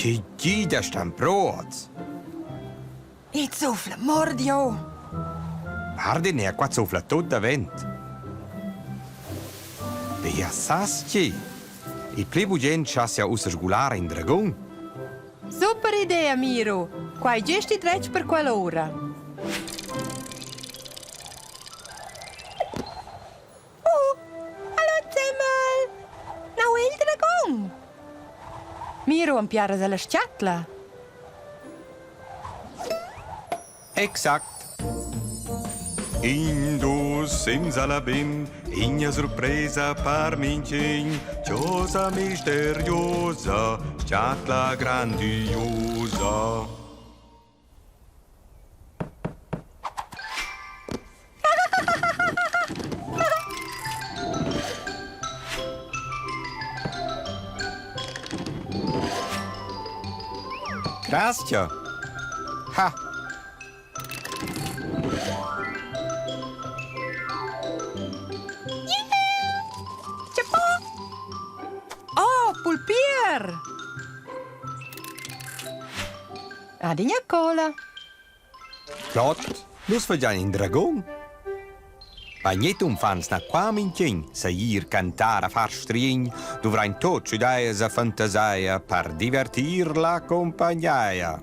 Che gida stan proz. Il zufla mordio. Guardi, ne ha qua zufla tutta vent. Bia sasci. Il plebugent chassia usa sgular in dragùn. Super idea, Miro. Quai gesti dretg per quell'ora. Hallo zusammen. Nou il dragùn. Miro ampiara dalla sciatla. Exakt. Indus simsalabim, igna sorpresa par mincin, cosa misteriosa, sciatla grandiosa. Grazie. Ha. Oh, pulpier! Adigna cola. Klart, lus fagian in dragùn. Bagnet umfans na qua mincin, sa ir cantare a far string, dovrain tot ciudaias a fantasaia per divertir la compagnaia.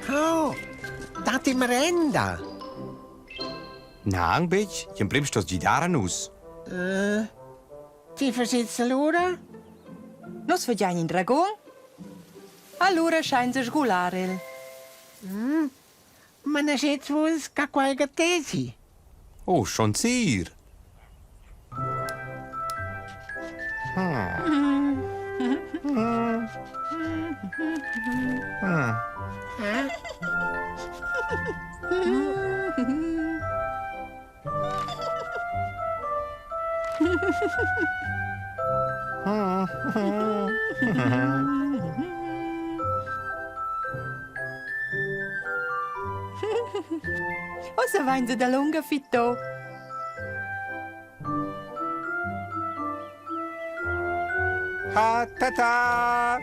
Oh, dati merenda. Nang, bitch, jem brimst das gidaranus. Ti versitze l'ora? Nos fagian in dragùn? Allora scheint se sgular il. Ma ne schätz vus ca qualche tesi. Oh, schon sir. O se vain se da lunga fitto. Ha ta ta.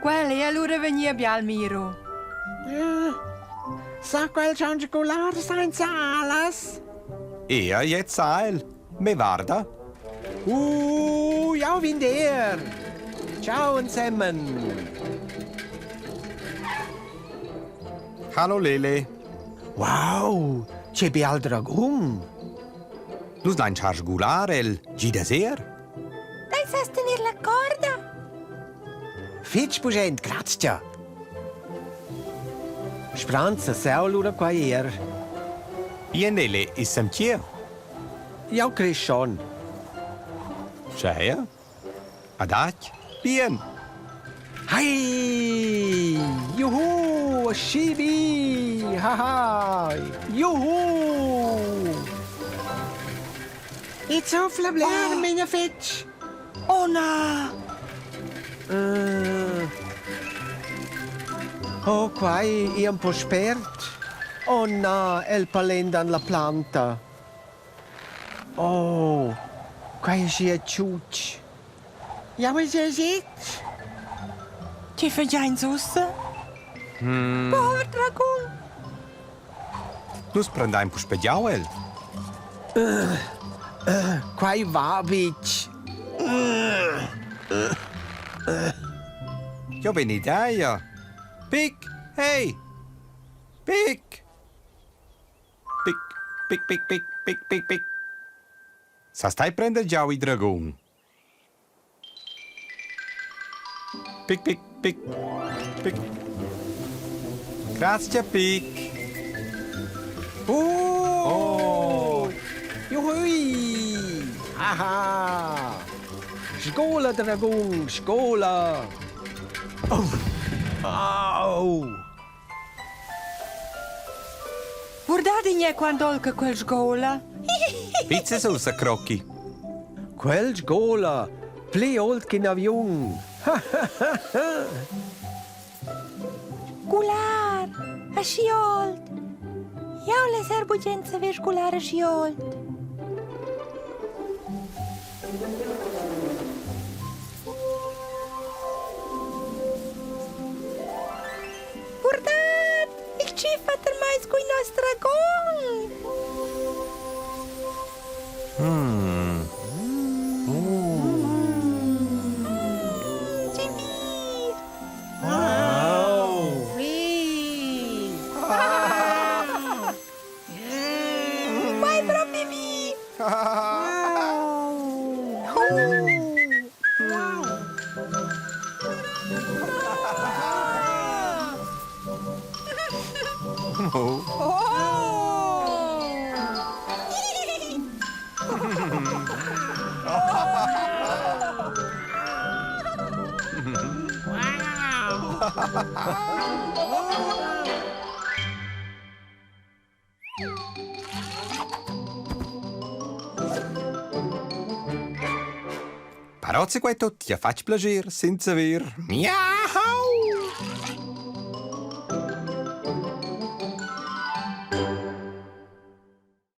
Quelle allora venia bial Miro. Sa quel sgular senza alas? Ja, jetzt Seil. Me warda. Ja, vinder. Ciao zusammen. Hallo Lele. Wow, c'è Igl dragùn. Lus dein Chargularel, gida ser? Dai sostenir la corda. Fitch pugent, grazie. Spranza seulura qua ier. Bien Lele, is sem tier. Ja, Chris schon. Tjeja. Adat. Bien. Hai! Juhu! Shibi! Haha! Juhu! It's so flabler, minha fetch. Oh na! Oh, quai è un po' spert. Oh no, el palendan la planta. Oh, quai è ciucci. Ja, was ist jetzt? Ti fagian sussa? Pover dragùn. Lus prendain pu spediauel. Quai vabic. Jo ben ideia. Pick, hey. Pick. Pick, pick, pick, pick, pick, pick, pick. Sa stai prender già i dragùn. Pick, pick, pick, pick. Grazie, pick. Oh! Juhui! Haha! Sgular dragùn, sgular! Oh! Au! Guardate quando olca quel sgola. Pizza sauce crocchi. Quel sgular, pli old che avion. Gular, a sciolt. Jau le serbugenza ver gular a sciolt. Ce fate mai cu il nostro dragùn? Ce bine! Mai proprio bine! Parozzi qua tutti, a facci piacere senza ver. Miau!